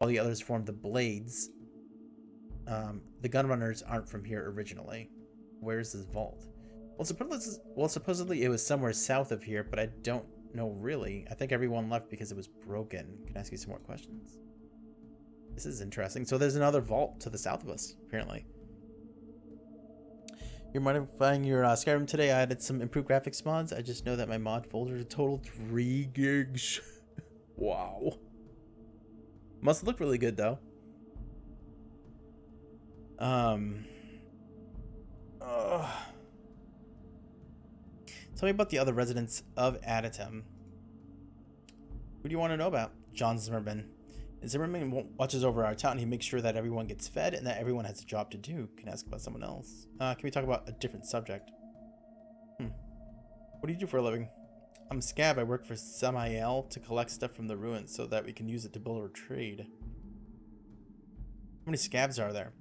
while the others form the blades. The gunrunners aren't from here originally. Where's this vault? Well, supposedly it was somewhere south of here, but I don't know really. I think everyone left because it was broken. Can I ask you some more questions? This is interesting. So there's another vault to the south of us, apparently. You're modifying your Skyrim today. I added some improved graphics mods. I just know that my mod folder totaled 3 gigs. Wow. Must look really good though. Tell me about the other residents of Aditum. Who do you want to know about? John Zimmerman. Zimmerman watches over our town. He makes sure that everyone gets fed and that everyone has a job to do. Can I ask about someone else? Can we talk about a different subject? What do you do for a living? I'm a scab. I work for Samael to collect stuff from the ruins so that we can use it to build our trade. How many scabs are there?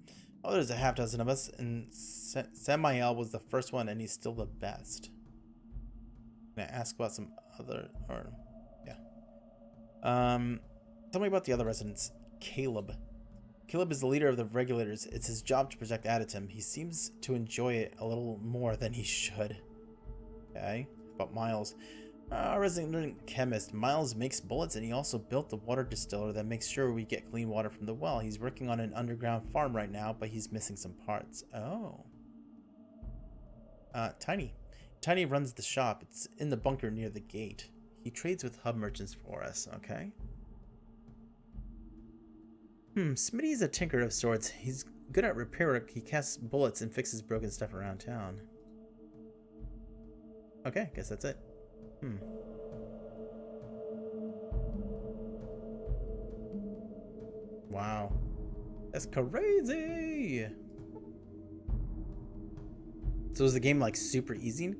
Oh, there's a half dozen of us, and Samael was the first one, and he's still the best. Can I ask about some other, or, yeah. Tell me about the other residents. Caleb. Caleb is the leader of the regulators. It's his job to protect Aditum. He seems to enjoy it a little more than he should. Okay. About Miles. Our resident chemist. Miles makes bullets, and he also built the water distiller that makes sure we get clean water from the well. He's working on an underground farm right now, but he's missing some parts. Oh. Tiny. Tiny runs the shop. It's in the bunker near the gate. He trades with hub merchants for us. Okay. Smitty's a tinker of sorts. He's good at repair work. He casts bullets and fixes broken stuff around town. Okay, guess that's it. Wow. That's crazy! So is the game like super easy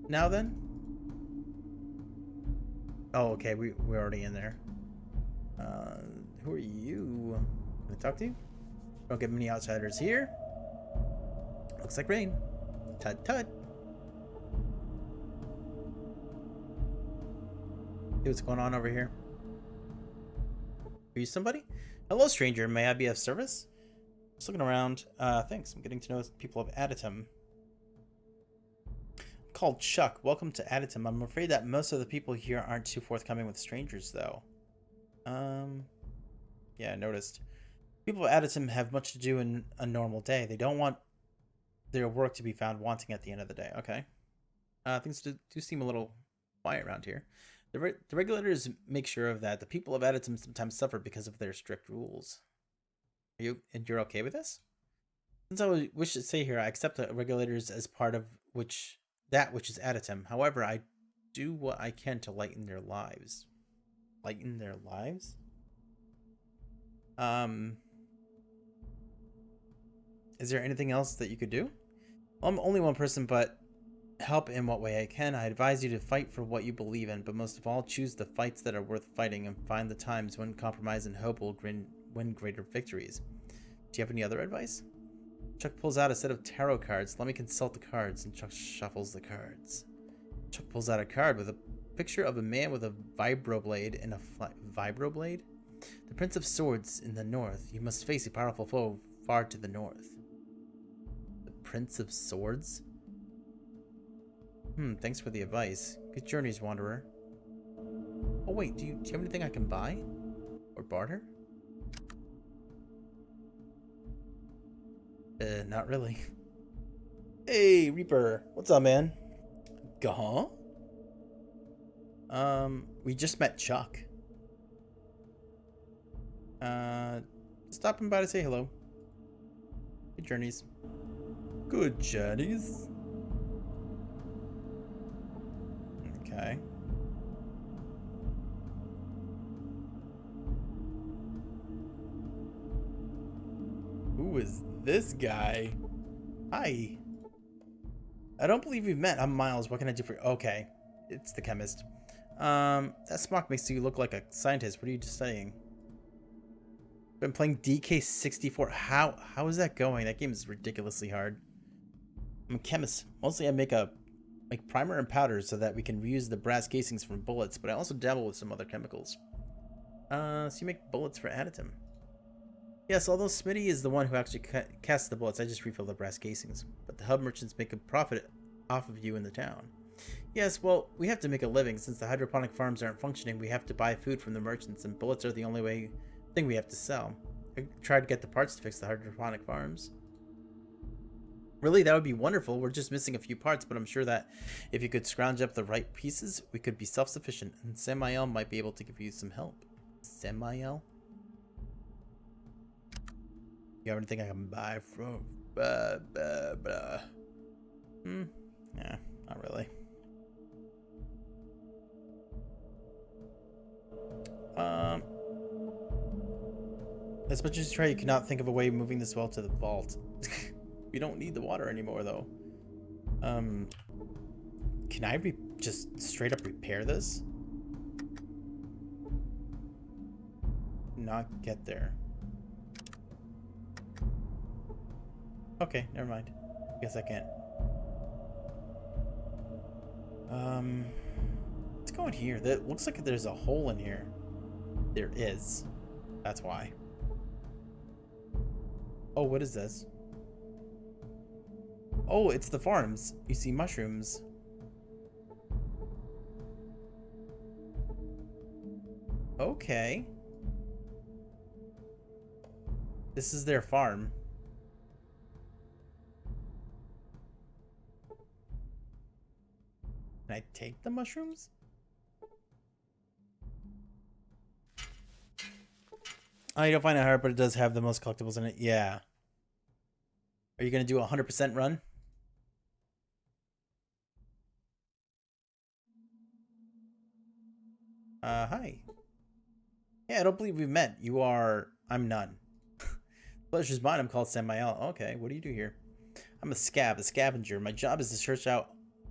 now then? Oh, okay, we're already in there. Who are you? Can I talk to you? Don't get many outsiders here. Looks like rain. Tut tut. See what's going on over here. Are you somebody? Hello, stranger. May I be of service? Just looking around. Thanks. I'm getting to know people of Aditum. I'm called Chuck. Welcome to Aditum. I'm afraid that most of the people here aren't too forthcoming with strangers, though. Yeah, I noticed. People of Aditum have much to do in a normal day. They don't want their work to be found wanting at the end of the day. Okay. Things do seem a little quiet around here. The regulators make sure of that. The people of Aditum sometimes suffer because of their strict rules. You're okay with this? Since I wish to stay here, I accept the regulators as part of which is Aditum. However, I do what I can to lighten their lives. Lighten their lives? Is there anything else that you could do? Well, I'm only one person, but help in what way I can. I advise you to fight for what you believe in, but most of all, choose the fights that are worth fighting and find the times when compromise and hope will win greater victories. Do you have any other advice? Chuck pulls out a set of tarot cards. Let me consult the cards, and Chuck shuffles the cards. Chuck pulls out a card with a picture of a man with a vibroblade and a vibroblade? The Prince of Swords in the north. You must face a powerful foe far to the north. The Prince of Swords? Thanks for the advice. Good journeys, Wanderer. Oh wait, do you have anything I can buy? Or barter? Not really. Hey, Reaper. What's up, man? Gah? We just met Chuck. Stopping by to say hello. Good journeys. Good journeys. Okay. Who is this guy? Hi. I don't believe we've met. I'm Miles. What can I do for you? Okay. It's the chemist. That smock makes you look like a scientist. What are you studying? Been playing DK64. How is that going? That game is ridiculously hard. I'm a chemist. Mostly I make primer and powders so that we can reuse the brass casings from bullets, but I also dabble with some other chemicals. So you make bullets for Aditum. Yes, although Smitty is the one who actually casts the bullets, I just refill the brass casings. But the hub merchants make a profit off of you in the town. Yes, well, we have to make a living. Since the hydroponic farms aren't functioning, we have to buy food from the merchants, and bullets are the only thing we have to sell. I tried to get the parts to fix the hydroponic farms. Really, that would be wonderful. We're just missing a few parts, but I'm sure that if you could scrounge up the right pieces, we could be self-sufficient, and Samael might be able to give you some help. Samael? You have anything I can buy from? Yeah, not really. As much as you try, you cannot think of a way of moving this well to the vault. We don't need the water anymore, though. Can I just straight up repair this? Not get there. Okay, never mind. Guess I can't. Let's go in here. That looks like there's a hole in here. There is. That's why. Oh, what is this? Oh, it's the farms. You see mushrooms. Okay. This is their farm. Can I take the mushrooms? Oh, you don't find it hard, but it does have the most collectibles in it. Yeah. Are you going to do a 100% run? Hi. Yeah, I don't believe we've met. You are... I'm none. Pleasure's mine. I'm called Samael. Okay, what do you do here? I'm a scavenger. My job is to search out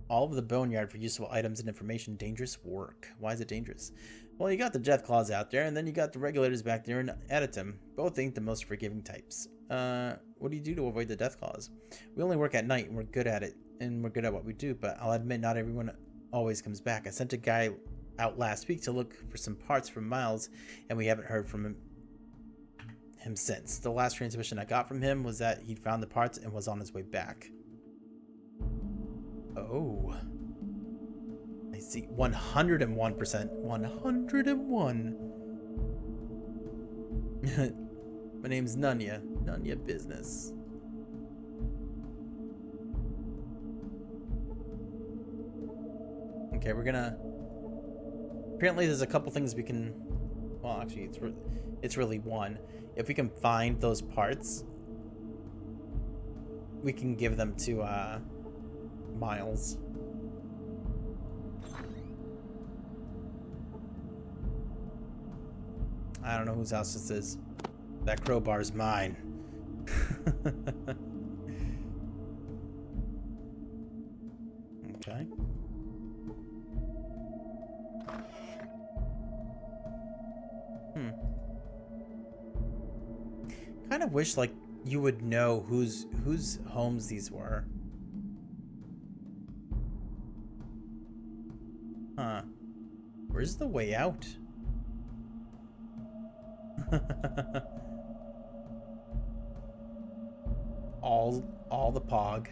all of the boneyard for useful items and information. Dangerous work. Why is it dangerous? Well, you got the death claws out there, and then you got the regulators back there and Editum. Both ain't the most forgiving types. What do you do to avoid the death claws? We only work at night, and we're good at it, and we're good at what we do, but I'll admit not everyone always comes back. I sent a guy out last week to look for some parts from Miles, and we haven't heard from him since. The last transmission I got from him was that he'd found the parts and was on his way back. Oh. I see. 101%. 101. My name's Nunya. Nunya Business. Okay, we're gonna... Apparently there's a couple things we can... Well, actually, it's really one. If we can find those parts, we can give them to Miles. I don't know whose house this is. That crowbar's mine. Okay. Kind of wish like you would know whose homes these were. Huh. Where's the way out? all the pog.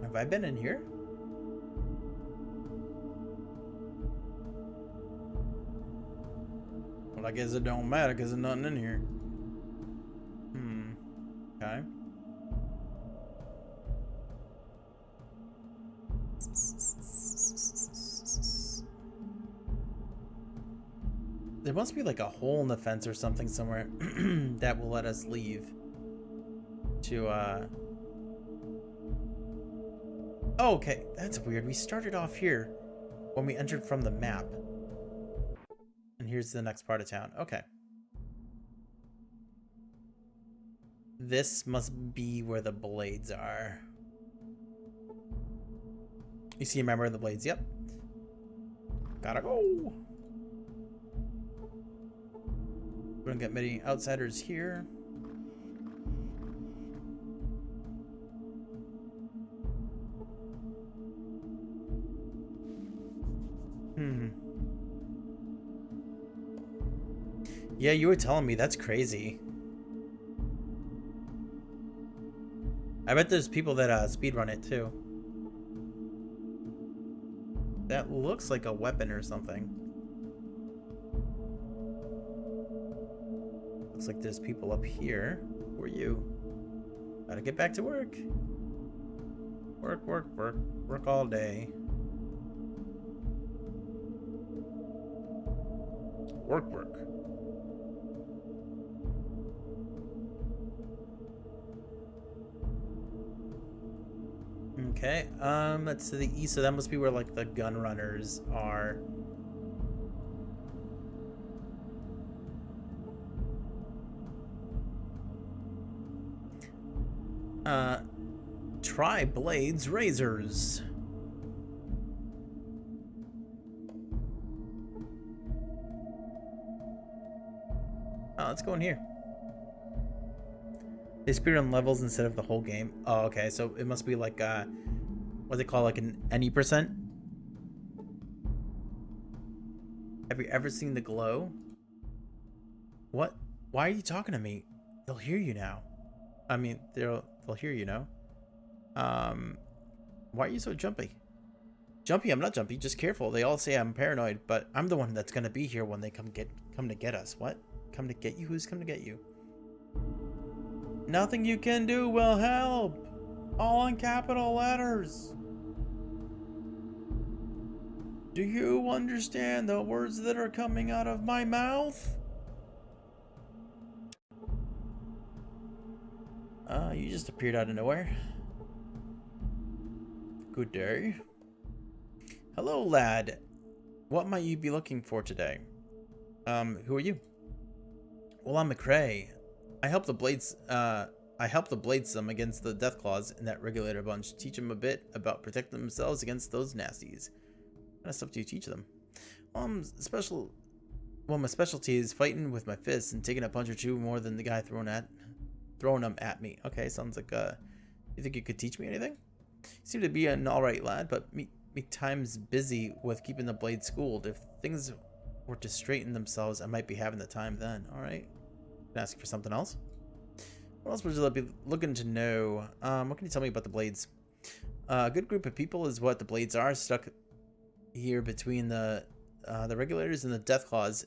Have I been in here? Well, I guess it don't matter because there's nothing in here. Okay. There must be like a hole in the fence or something somewhere that will let us leave to Oh, okay, that's weird. We started off here when we entered from the map. And here's the next part of town. Okay. This must be where the blades are. You see a member of the blades? Yep. Gotta go. We don't get many outsiders here. Hmm. Yeah, you were telling me. That's crazy. I bet there's people that speedrun it too. That looks like a weapon or something. Looks like there's people up here. Who are you? Gotta get back to work. Work, work, work. Work all day. Work, work. Okay, that's to the east, so that must be where, like, the gun runners are. Uh, try blades razors. Oh, let's go in here. They speed on levels instead of the whole game. Oh, okay, so it must be like, what they call, like, an any percent? Have you ever seen the glow? What? Why are you talking to me? They'll hear you now. I mean, they'll hear you now. Why are you so jumpy? Jumpy? I'm not jumpy. Just careful. They all say I'm paranoid, but I'm the one that's gonna be here when they come to get us. What? Come to get you? Who's come to get you? Nothing you can do will help. All in capital letters. Do you understand the words that are coming out of my mouth? You just appeared out of nowhere. Good day. Hello, lad. What might you be looking for today? Who are you? Well, I'm McCrae. I help the Blades them against the Death Claws in that regulator bunch. Teach them a bit about protecting themselves against those nasties. What kind of stuff do you teach them? My specialty is fighting with my fists and taking a punch or two more than the guy throwing them at me. Okay, sounds like you think you could teach me anything? You seem to be an alright lad, but me time's busy with keeping the blade schooled. If things were to straighten themselves, I might be having the time then. Alright. Can I ask you for something else? What else would you be looking to know? What can you tell me about the blades? A good group of people is what the blades are, stuck here between the regulators and the Death Claws.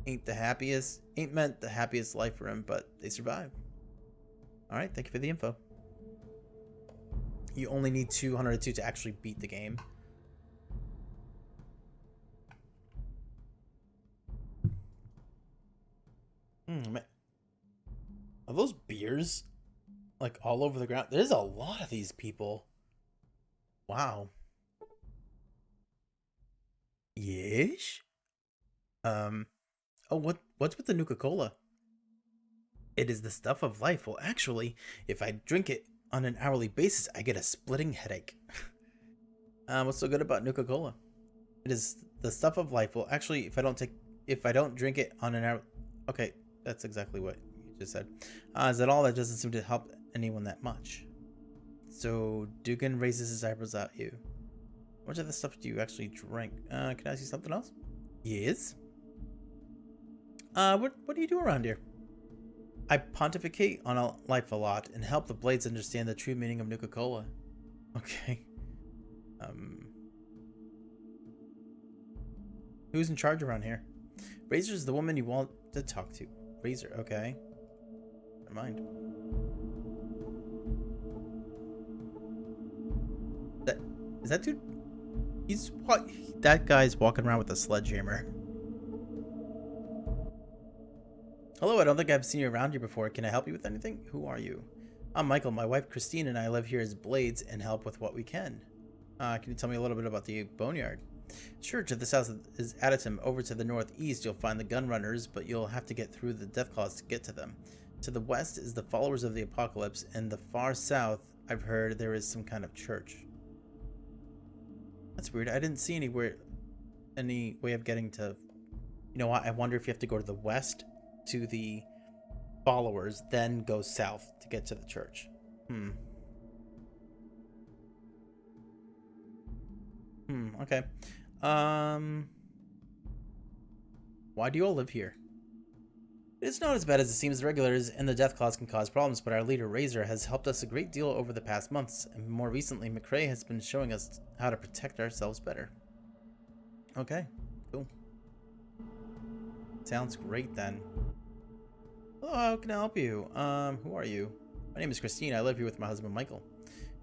Ain't meant the happiest life for them, but they survive. Alright, thank you for the info. You only need 202 to actually beat the game. Man. Are those beers like all over the ground? There's a lot of these people. Wow. Yes? Oh, what's with the Nuka-Cola? It is the stuff of life. Well, actually, if I drink it on an hourly basis, I get a splitting headache. What's so good about Nuka-Cola? It is the stuff of life. Well, actually, if I don't drink it on an hour, okay, that's exactly what you just said. Is that all? That doesn't seem to help anyone that much. So Dugan raises his eyebrows at you. How much of this stuff do you actually drink? Can I ask you something else? Yes. What do you do around here? I pontificate on life a lot and help the Blades understand the true meaning of Nuka-Cola. Okay. Who's in charge around here? Razor's the woman you want to talk to. Razor, okay. Never mind. Is that dude? That guy's walking around with a sledgehammer. Hello, I don't think I've seen you around here before. Can I help you with anything? Who are you? I'm Michael. My wife Christine and I live here as Blades and help with what we can. Can you tell me a little bit about the boneyard? Sure, to the south is Aditum. Over to the northeast you'll find the gun runners, but you'll have to get through the Deathclaws to get to them. To the west is the followers of the apocalypse, and the far south I've heard there is some kind of church. That's weird. I didn't see any way of getting to... You know what? I wonder if you have to go to the west to the followers, then go south to get to the church. Okay. Why do you all live here? It's not as bad as it seems. The regulars and the death claws can cause problems, but our leader, Razor, has helped us a great deal over the past months, and more recently, McRae has been showing us how to protect ourselves better. Okay, cool. Sounds great then. Hello, how can I help you? Who are you? My name is Christine. I live here with my husband, Michael.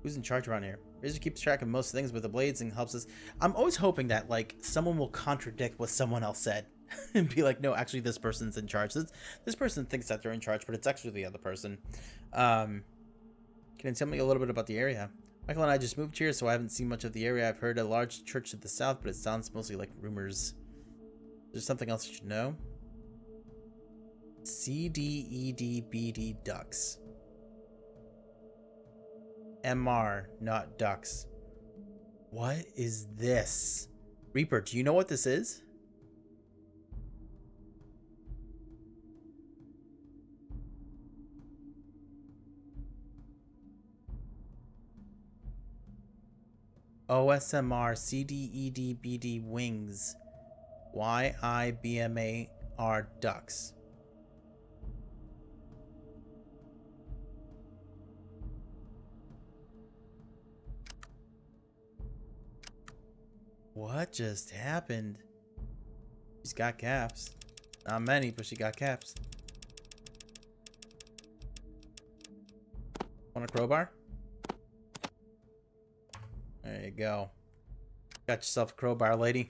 Who's in charge around here? Razor keeps track of most things with the blades and helps us. I'm always hoping that, like, someone will contradict what someone else said. And be like, no, actually this person's in charge. This person thinks that they're in charge, but it's actually the other person. Can you tell me a little bit about the area? Michael and I just moved here, so I haven't seen much of the area. I've heard a large church to the south, but it sounds mostly like rumors. There's something else you should know? CDEDBD ducks. MR, not ducks. What is this? Reaper, do you know what this is? OSMR CDEDBD wings. YIBMAR ducks. What just happened? She's got caps. Not many, but she got caps. Want a crowbar? There you go. Got yourself a crowbar, lady.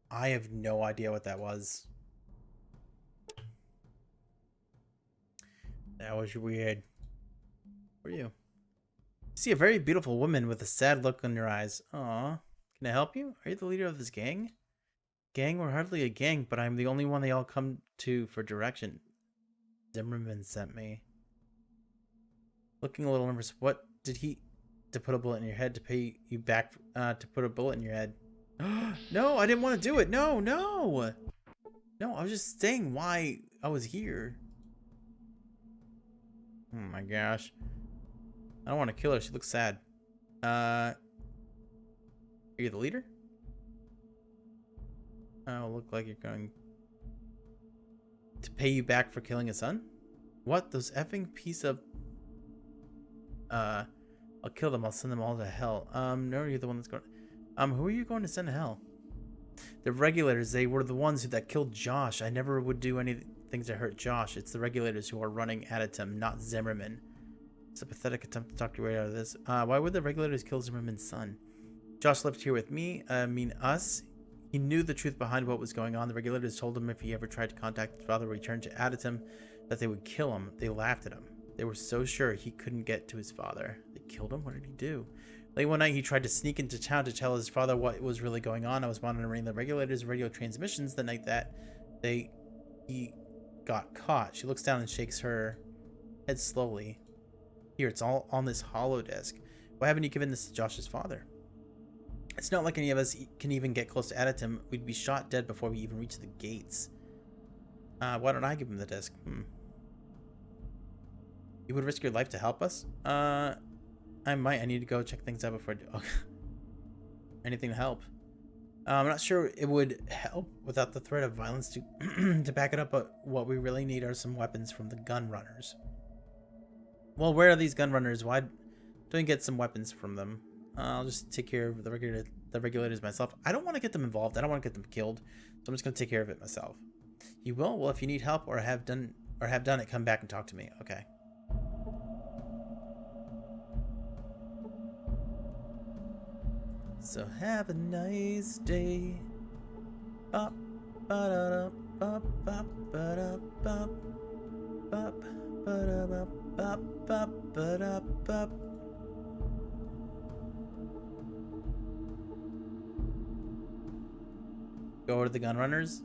I have no idea what that was. That was weird. Who are you? See a very beautiful woman with a sad look in your eyes. Aw. Can I help you? Are you the leader of this gang? Gang? We're hardly a gang, but I'm the only one they all come to for direction. Zimmerman sent me. Looking a little nervous. What did he... To put a bullet in your head to pay you back... to put a bullet in your head. No, I didn't want to do it. No, no. No, I was just saying why I was here. Oh my gosh. I don't want to kill her. She looks sad. Are you the leader? Oh, look like you're going to pay you back for killing a son? What? Those effing piece of... I'll kill them. I'll send them all to hell. No, you're the one that's going... who are you going to send to hell? The regulators. They were the ones that killed Josh. I never would do anything to hurt Josh. It's the regulators who are running Aditum, not Zimmerman. It's a pathetic attempt to talk your way out of this. Why would the regulators kill Zimmerman's son? Josh lived here with me. Us. He knew the truth behind what was going on. The regulators told him if he ever tried to contact his father or return to Aditum, that they would kill him. They laughed at him. They were so sure he couldn't get to his father. They killed him? What did he do? Late one night, he tried to sneak into town to tell his father what was really going on. I was monitoring the regulators' radio transmissions the night that he got caught. She looks down and shakes her head slowly. Here, it's all on this hollow disk. Why haven't you given this to Josh's father? It's not like any of us can even get close to Aditum. We'd be shot dead before we even reach the gates. Why don't I give him the disc? You would risk your life to help us? I might. I need to go check things out before I do. Okay. Anything to help. I'm not sure it would help without the threat of violence to to back it up, but what we really need are some weapons from the gun runners. Well, where are these gun runners? Why don't you get some weapons from them? I'll just take care of the regulators myself. I don't want to get them involved. I don't want to get them killed, so I'm just going to take care of it myself. You will? Well, if you need help or have done it, come back and talk to me. Okay. So have a nice day. Bop, ba-da-da, bop, bop, ba-da, bop, bop, ba-da, bop, bop, bop, ba-da, bop. Go over to the gun runners.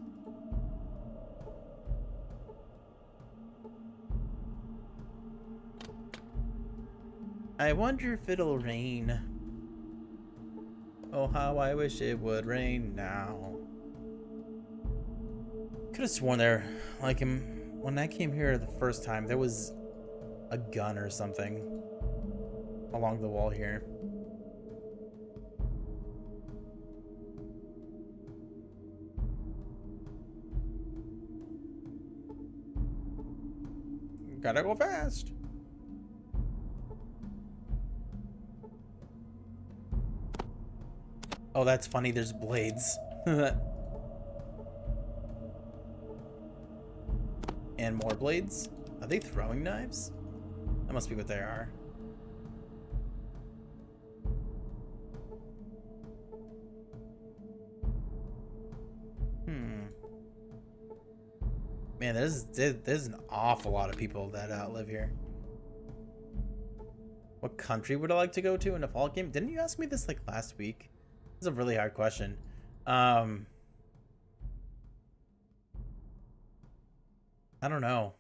I wonder if it'll rain. Oh, how I wish it would rain now. Could have sworn there, like when I came here the first time, there was a gun or something along the wall here. Gotta go fast. Oh, that's funny. There's blades. And more blades. Are they throwing knives? That must be what they are. Man, there's an awful lot of people that live here. What country would I like to go to in a fall game? Didn't you ask me this like last week? This is a really hard question. I don't know.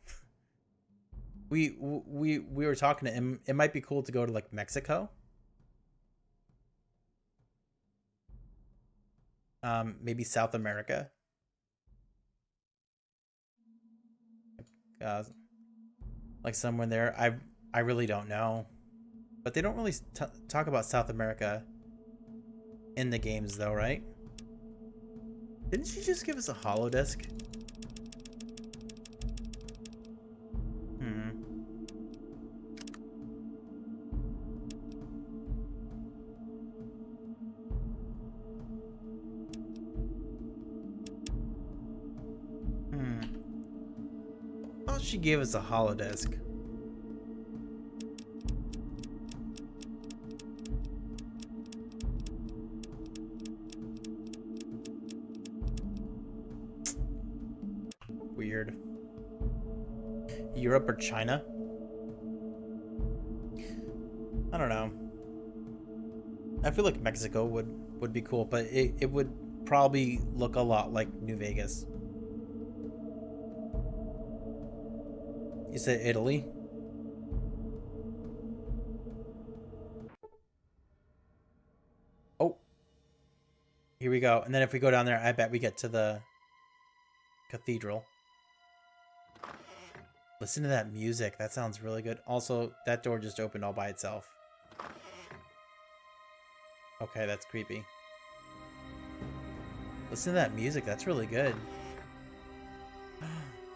We were talking to him. It might be cool to go to like Mexico. Maybe South America. Uh, like somewhere there. I really don't know. But they don't really talk about South America in the games though, right? Didn't she just give us a holodisc? I thought she gave us a holodisc. Weird. Europe or China? I don't know. I feel like Mexico would be cool, but it would probably look a lot like New Vegas. You said Italy? Oh. Here we go. And then if we go down there, I bet we get to the cathedral. Listen to that music. That sounds really good. Also, that door just opened all by itself. Okay, that's creepy. Listen to that music. That's really good.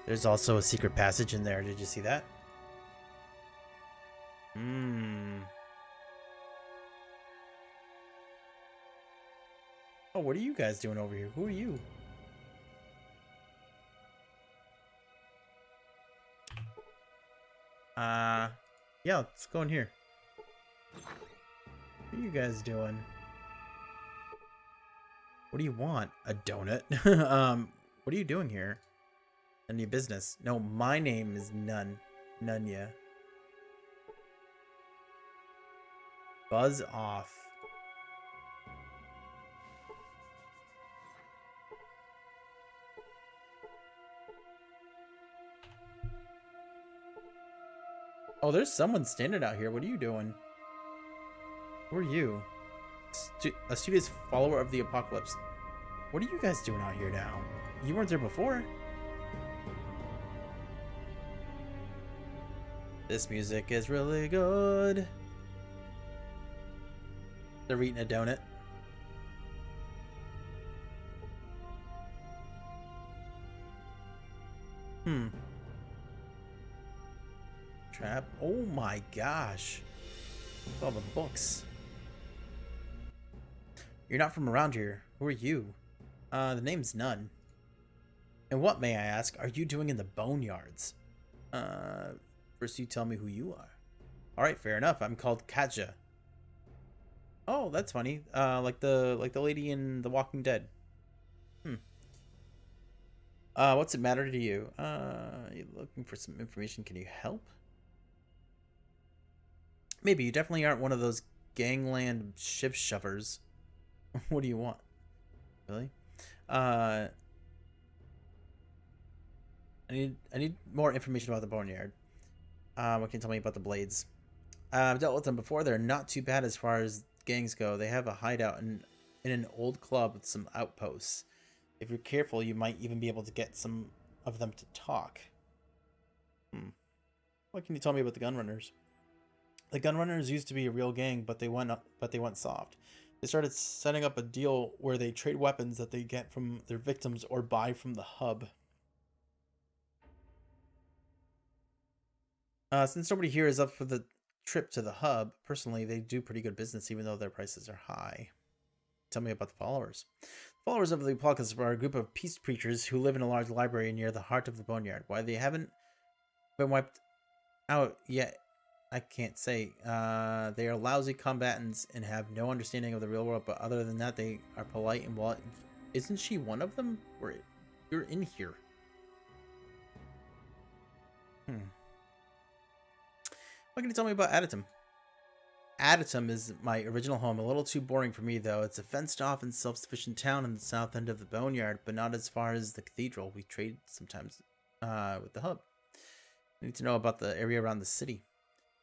There's also a secret passage in there. Did you see that? Oh, what are you guys doing over here? Who are you? Yeah, let's go in here. What are you guys doing? What do you want? A donut? What are you doing here? None of your business. No, my name is None. Nunya. Buzz off. Oh, there's someone standing out here. What are you doing? Who are you? A studious follower of the apocalypse. What are you guys doing out here now? You weren't there before. This music is really good. They're eating a donut. Trap. Oh my gosh. Look at all the books. You're not from around here. Who are you? The name's None. And what, may I ask, are you doing in the boneyards? First you tell me who you are. Alright, fair enough. I'm called Katja. Oh, that's funny. Like the lady in The Walking Dead. What's it matter to you? You looking for some information? Can you help? Maybe. You definitely aren't one of those gangland ship shovers. What do you want? Really? I need more information about the boneyard. What can you tell me about the blades? I've dealt with them before. They're not too bad as far as gangs go. They have a hideout in an old club with some outposts. If you're careful, you might even be able to get some of them to talk. What can you tell me about the Gunrunners? The Gunrunners used to be a real gang, but they went soft. They started setting up a deal where they trade weapons that they get from their victims or buy from the hub. Since nobody here is up for the trip to the hub, personally, they do pretty good business even though their prices are high. Tell me about the followers. Followers of the Apocalypse are a group of peace preachers who live in a large library near the heart of the Boneyard. Why they haven't been wiped out yet, I can't say. They are lousy combatants and have no understanding of the real world, but other than that, they are polite and well. Isn't she one of them? You're in here. What can you tell me about Aditum? Aditum is my original home. A little too boring for me, though. It's a fenced-off and self-sufficient town in the south end of the Boneyard, but not as far as the cathedral. We trade sometimes with the hub. I need to know about the area around the city.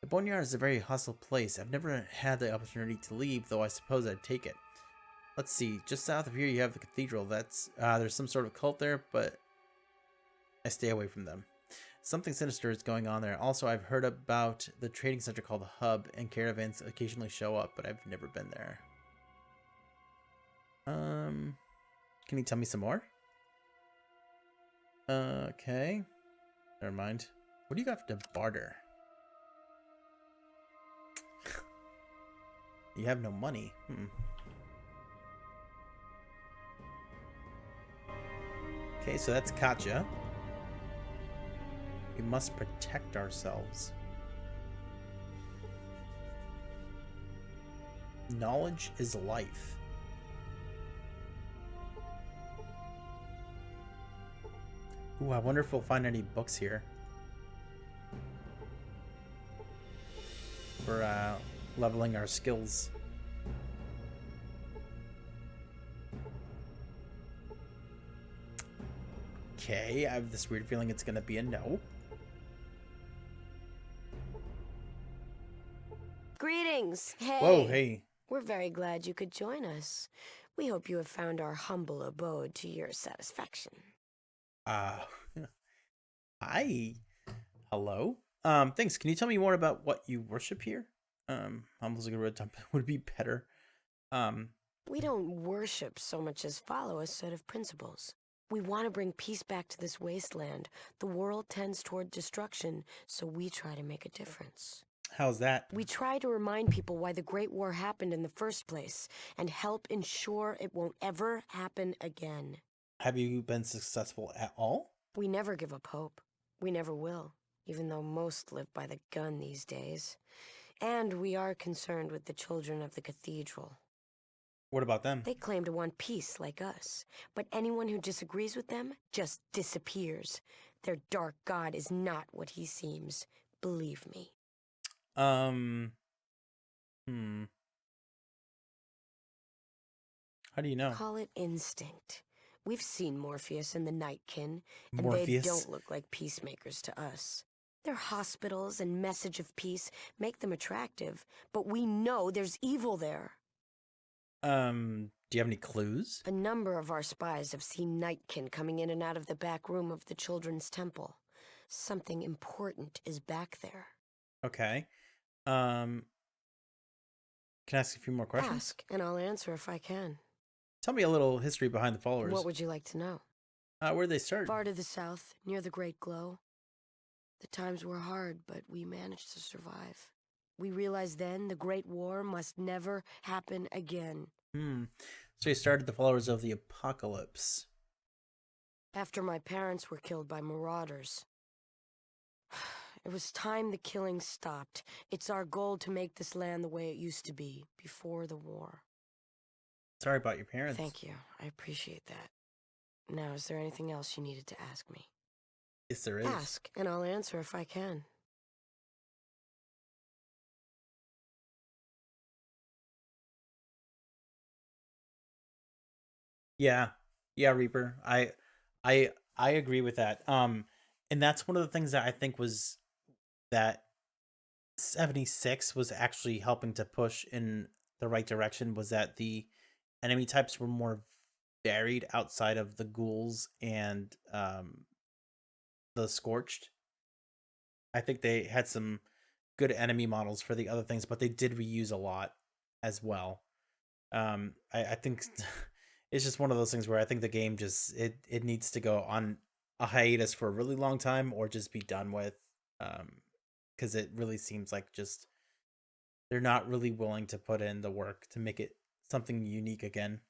The Boneyard is a very hostile place. I've never had the opportunity to leave, though I suppose I'd take it. Let's see. Just south of here, you have the cathedral. That's there's some sort of cult there, but I stay away from them. Something sinister is going on there. Also, I've heard about the trading center called the Hub, and caravans occasionally show up, but I've never been there. Can you tell me some more? Okay. Never mind. What do you got to barter? You have no money. Okay, so that's Katja. We must protect ourselves. Knowledge is life. Ooh, I wonder if we'll find any books here. For leveling our skills. Okay, I have this weird feeling it's gonna be a no. Greetings. Hey. Whoa, hey. We're very glad you could join us. We hope you have found our humble abode to your satisfaction. Hi. Hello. Thanks. Can you tell me more about what you worship here? Almost like a red dump would be better. We don't worship so much as follow a set of principles. We want to bring peace back to this wasteland. The world tends toward destruction, so we try to make a difference. How's that? We try to remind people why the Great War happened in the first place and help ensure it won't ever happen again. Have you been successful at all? We never give up hope. We never will, even though most live by the gun these days. And we are concerned with the children of the cathedral. What about them? They claim to want peace like us, but anyone who disagrees with them just disappears. Their dark god is not what he seems. Believe me. How do you know? Call it instinct. We've seen Morpheus and the Nightkin, and Morpheus? they don't look like peacemakers to us. Their hospitals and message of peace make them attractive, but we know there's evil there. Do you have any clues? A number of our spies have seen Nightkin coming in and out of the back room of the Children's Temple. Something important is back there. Okay. Can I ask a few more questions? Ask, and I'll answer if I can. Tell me a little history behind the followers. What would you like to know? Where'd they start? Far to the south, near the Great Glow. The times were hard, but we managed to survive. We realized then the Great War must never happen again. So you started the followers of the Apocalypse. After my parents were killed by marauders. It was time the killing stopped. It's our goal to make this land the way it used to be, before the war. Sorry about your parents. Thank you. I appreciate that. Now, is there anything else you needed to ask me? Yes, there is. Ask, and I'll answer if I can. Yeah. Yeah, Reaper. I agree with that. And that's one of the things that I think was that 76 was actually helping to push in the right direction, was that the enemy types were more varied outside of the ghouls and the scorched. I think they had some good enemy models for the other things, but they did reuse a lot as well. I think it's just one of those things where I think the game just it needs to go on a hiatus for a really long time or just be done with, because it really seems like just they're not really willing to put in the work to make it something unique again.